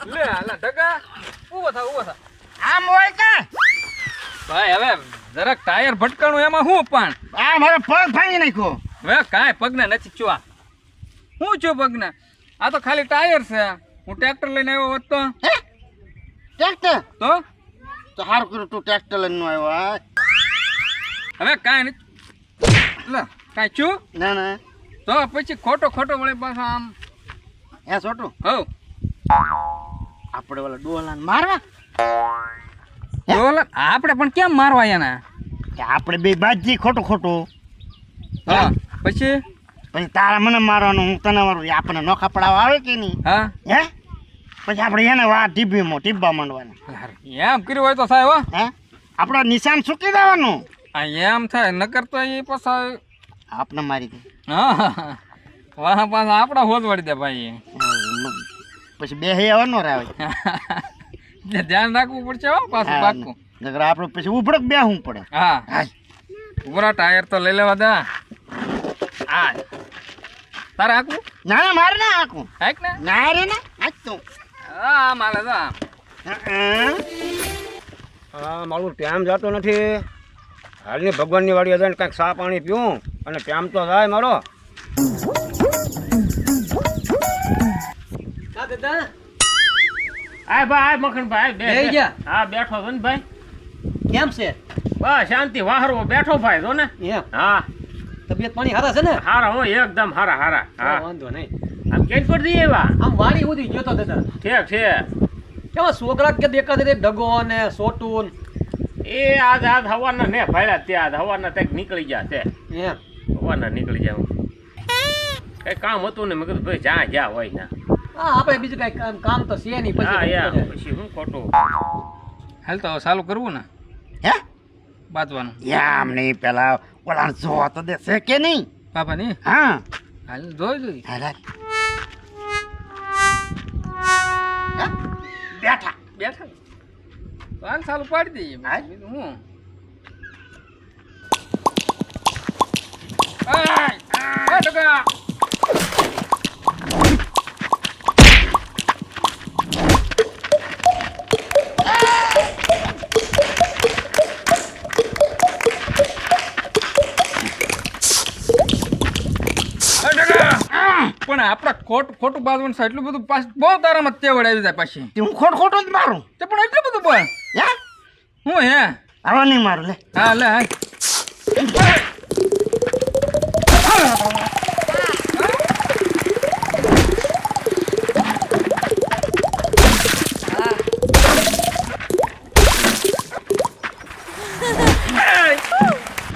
લે આલા ઢગા ઊભો થા આમ હોય કે ભાઈ હવે જરાક ટાયર ભટકાણું એમાં હું પણ આ મારો પગ ભાંગી નાખ્યો હવે કાંઈ પગના નથી ચુઆ હું છું પગના આ તો ખાલી ટાયર છે હું ટ્રેક્ટર લઈને આવ્યો હોત તો હે ટ્રેક્ટર તો તો સારું કર્યું તું ટ્રેક્ટર લઈને નો આવ્યો હા હવે કાંઈ નથી લે કાંઈ છું ના ના તો પછી ખોટો વળે પાછો આમ હે છોટું હવ આપણે ઓલા ડોલાને મારવા ડોલા આપણે પણ કેમ મારવા એના કે આપણે બે બાજી ખોટું હા પછી પછી તારા મને મારવાનું હું તને મારું આપણને નોખા પડાવવા આવે કે નહીં હા હે પછી આપણે એને વા ટીબ્બા માંડવાના એમ કર્યું હોય તો સાહેબ હો હે આપણે નિશાન ચૂકી દેવાનું આ એમ થાય નકર તો એ પાછા આપને મારી દે હા વાહ પાછા આપણા હોજ વળી દે ભાઈ પછી બે હૈયા નો આવે ધ્યાન રાખવું પડશે હો પાછું પાકું નકર આપણે પછી ઉભડક બેહવું પડે હા ઉભરા ટાયર તો લઈ લેવા દે હા તારે આખું ના ના મારે ના આખું હાક ને ના રે ના આજ તો હા માલે તો હા મારું ટાઈમ જતો નથી હાલની ભગવાનની વાડી જઈને કાંઈક ચા પાણી પીવું અને ટાઈમ તો થાય મારો આ ભાઈ મખણભાઈ બેહી ગયા? હા બેઠો છો ને ભાઈ કેમ છે બસ શાંતિ વાહરો બેઠો ભાઈ જો ને એમ હા તબિયત પાણી હારા છે ને હારા હો એકદમ હારા હા વાંધો નહીં આમ કેમ કરી દઈએ એવા આમ વાડી ઉધી ગયો તો દાદા ઠીક છે કેવા છોકરા કે દેખાડે રે ડગો ને સોટુન એ આજ હવાના ને ભાડ્યા ત્યાં હવાના કંઈક નીકળી ગયા તે એમ હવાના નીકળી જાય કઈ કામ હતું ને મેં કીધું ભાઈ જ્યાં જ્યાં હોય ને હા આપણે બીજું કઈ કામ તો છે નહીં હા યાર પછી પછી હું ખોટું હાલ તો ચાલુ કરવું ને હે બાંધવાનું યામ નહીં પેલા ઓલા જોવા તો દેશે કે નહીં પાપા ની હા હાલ જોઈ હાલા બેઠા બેઠા તો હાલ ચાલુ પાડી દઈએ હાલ. બીજું હું આય! એ ટકા! પણ આપડા ખોટું બાંધવાનું છે એટલું બધું બહુ તારામાં તેવડ આવી જાય પાછી તે હું ખોટું જ મારું તે પણ એટલું બધું બોલ હે હું હે હવે નહીં મારું લે હા લે હા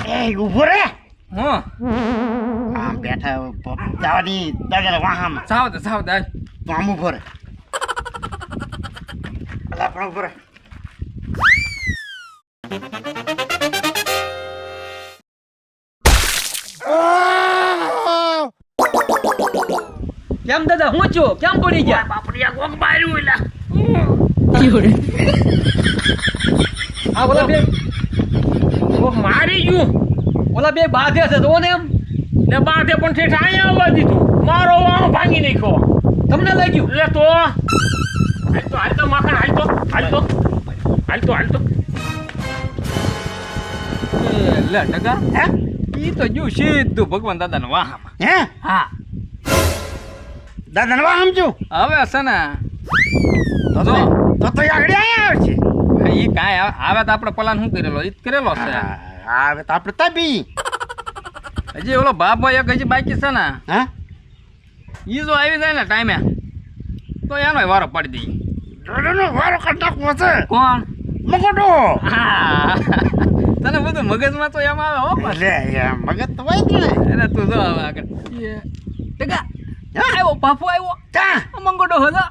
એ ઉભો રે હું આમ બેઠા દાદી દાદા વાહામાં સાવ દે હાલ તો આમ ઉભો રે અલા પણ ઉભો રે કેમ દાદા હું છું કેમ પડી ગયા બાપડિયા કોક માર્યું એલા હા ઓલા બે કોક મારી ગયું બાધે છે તો ને એમ ને બાધે પણ ઠેઠ અહીંયા આવવા દીધું મારો વાહ ભાંગી નાખ્યો તમને લાગ્યું લે તો હાલ તો માખણ હાલ તો એ લે ટકા હે ઈ તો જો સીધું ભગવાન દાદાના વાહામાં હે હા દાદા વાહમ છું હવે છે ને તો જો તો આગળ અહીંયા આવે છે ઈ કાંઈ આવે તો આપણે પ્લાન શું કરેલો ઈ જ કરેલો છે આવે તો આપણે તબી હજી ઓલો બાપો એક હજી બાકી છે ને હા ઈ જો આવી જાય ને ટાઈમે તો એનો વારો પાડી દઈએ દાદાનો વારો કટાકવો છે કોણ મગડો હા તને બધું મગજમાં તો એમ આવે હો પાછું. લે યાર મગજ તો હોય જ ને એને તું જો હવે આગળ ટકા આવ્યો બાપુ આવ્યો કા મંગોડો હતો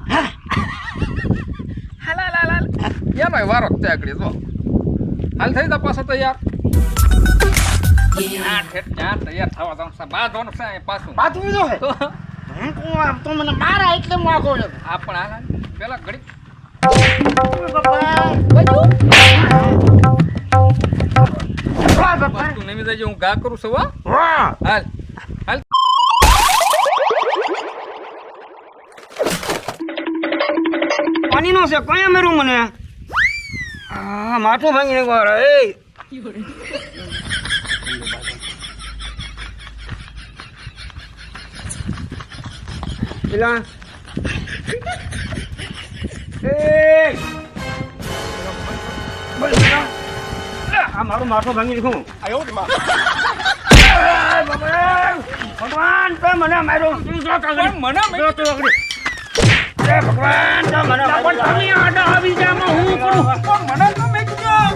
હાલ એનો વારો તે આગળ જો હાલ થઈ જા પાછો તો યાર તૈયાર થવા જવાનું છે બાંધવાનું છે એ પાછું પાછું બીજો હે તો હું કહું આમ તો મને મારા એટલે હું આગો છું આ પણ હાલ પેલા ઘડી બાપા તું નમી જજે હું ગા કરું છું હો વાહ હાલ હાલ નાનીનો છે કયા મેરું મને માથું ભાંગી નાખવા એ પેલા આ મારું માથું ભાંગી નાખું ભગવાન તો મને માર્યો મને ભગવાન તો મને આવી જામાં હું કરું મને તો મેં કીધું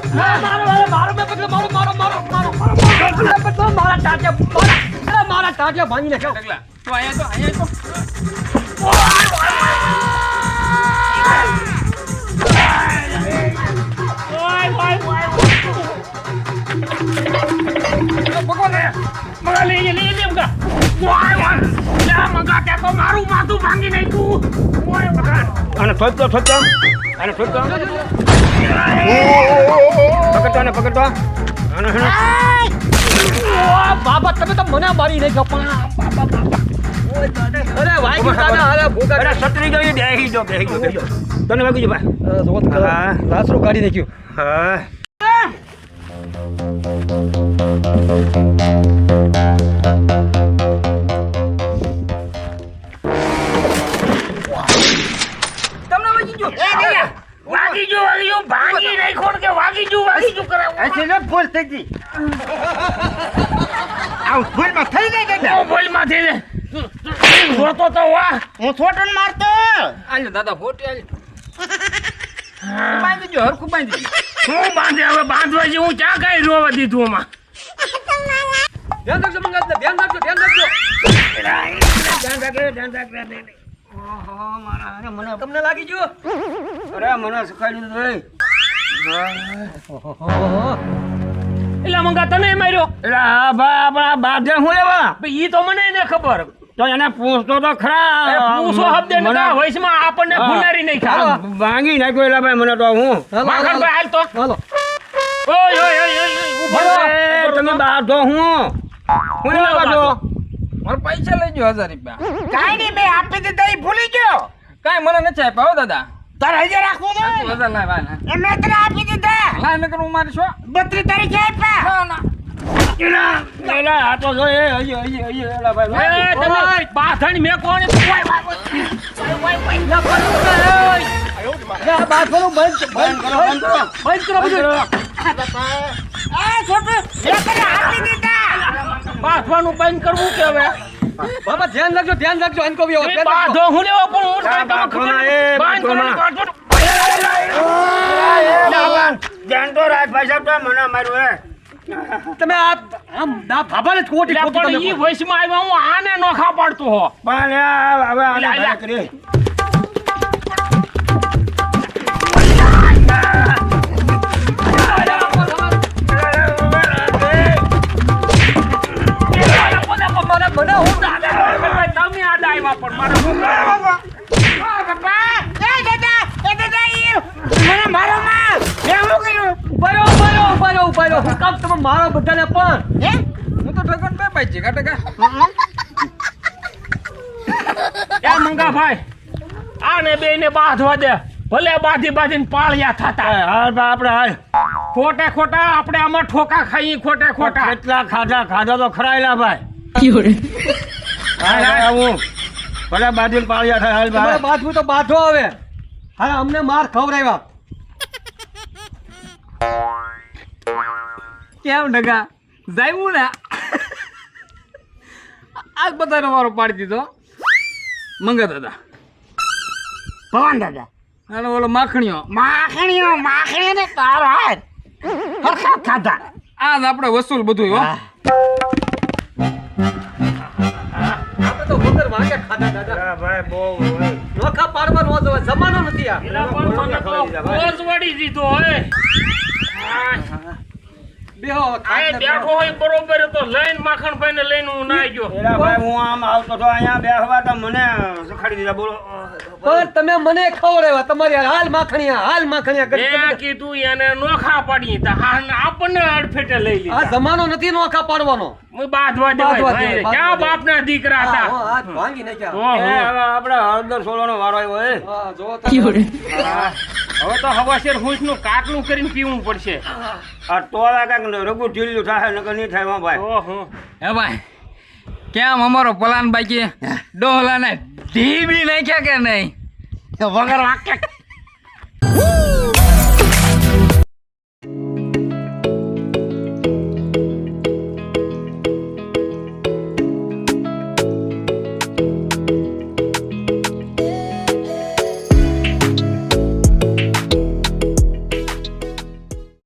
મારા ટાટિયા ભાંગી નાખ્યો ઢગલા તો અહીંયા તો અને ફરતો અને ફરતો પકડતો અને બાબા તમે તો મને મારી નાખ્યો પણ અરે વાગી દાદા અરે ભૂકા અરે સતરી ગયો બેહી જો તને વાગી જો ભાઈ રાસરો કાઢી નાખ્યું હા ભાંગી નાખો કે વાગી જુ કરાવ ऐसे न फूल થઈ ગઈ આ ફૂલમાં થઈ ગઈ કે ફૂલમાં થઈ ગઈ રોતો તો વાહ હું છોટન મારતો આલ્યો દાદા ફોટી આલ્યો બાંધી જો હરખું બાંધી હું બાંધે હવે બાંધવા જે હું ક્યાં કઈ રોવા દીધું આમાં ધ્યાન રાખજો મંગા ધ્યાન રાખજો ધ્યાન રાખે ઓહો મારા અરે મને તમને લાગી ગયો અરે મને સુખાઈ દીધું એલા મંગા તને માર્યો એટલે હા ભાઈ આપણા બાધે હું લેવા ઈ તો મને ને ખબર તો એને પૂછતો તો ખરા પૂછો હબદે ને કા વયસમાં આપણને ગુનારી નહીં ખા ભાંગી નાખ્યો એલા ભાઈ મને તો હું માખણ ભાઈ હાલ તો હાલો ઓય ઉભો તમે બાધો હું લેવા બાધો મારા પૈસા લઈ ગયો 1000 રૂપિયા કાઈ નહીં બે આપી દીધા ઈ ભૂલી ગયો કાંઈ મને નથી આપ્યા હો દાદા તારે હજાર રાખવું ને 1000 લાય ભાઈ એ મેં તને આપી દીધા લાય નકર હું મારી છો 32 તારીખે આપ્યા ના એલા આ તો જો એ હજી એલા ભાઈ એ તમે બાથણ મે કોણ યા બાત કરો બંધ કરો બધું એ છોટુ મેં તને આપી દીધા બાથવાનું બંધ કરવું કે હવે બાબા ધ્યાન રાખજો અનકો બી એ બાધો હું લેવો પણ હું આ તમને ખબર બાથોના, એ બંધ બાથોના. ધ્યાન તો રાખ ભાઈ સાહેબ તો મને માર્યું હે તમે આમ દા ભાભાને ખોટી પણ ખોટી ઈ વયસમાં આવ્યા હું આને નોખા પાડતો હો પણ હવે આને લા. ભલા કરી મને હું તમે આ ડાયવા પણ મારે હું મને મારો માં મેં શું કર્યું ઉભારો હું કામ તમે મારો બધાને પણ હે હું તો ઠગન બે ભાઈ જીગા ટકા એ મંગા ભાઈ આને બેને બાંધવા દે ભલે બાંધીને પાળિયા થતા હાલ ભાઈ આપણે હાલ ખોટા આપણે આમાં ઠોકા ખાઈએ ખોટા કેટલા ખાધા તો ખરાયેલા ભાઈ હાલ આવું ભલે બાજુને પાળ્યા થાય હાલ તમારે ભાઈ બાથવું તો બાથો હવે હા અમને માર ખવડાવ્યા કેમ ડગા જાયું ને આજ બધાનો મારો પાડી દીધો મંગા દાદા ભગવાન દાદા અને ઓલો માખણીઓ માખણીઓ ને તારો હાથ હરખા ખાધા આજ આપણે વસૂલ બધું હો આપણે તો વગર વાગે ખાધા દાદા ભાઈ બહુ નોખા પાડવા નો જવાય જમાનો નથી આ એલા પણ મને તો કોઝ વળી દીધો હે બેહો આ ખાટલે બેઠો હોય બરોબર તો લઈને માખણભાઈ ને લઈને હું નાઈ ગયો એલા ભાઈ હું આમ આવતો તો અહીંયા બેહવા તો મને સખાડી દીધા બોલો પણ તમે મને ખવડાવ્યા તમારી હાલ માખણિયા કરી મેં કીધું એને નોખા પાડી તો આપણને અડફેટે લઈ આ લીધા જમાનો નથી નોખા પાડવાનો હું બાંધવા દેવાય ભાઈ. ક્યાં બાપના દીકરા હા, હતા હા, હાથ ભાંગી નાખ્યા ઓહો. એ હવે આપણે હળદર સોળાનો વારો આવ્યો હે હા, જો તમે. હા. હવે તો હવાશેર હુંસનું કાટલું કરીને પીવું પડશે આ તો હવે કાંઈક રઘુ ઢીલું થાય નકર નહીં થાય હો ભાઈ ઓહો હે ભાઈ કેમ અમારો પ્લાન બાકી ડોહલાને ઢીબી નાખ્યા કે નહીં વગર વાક્ય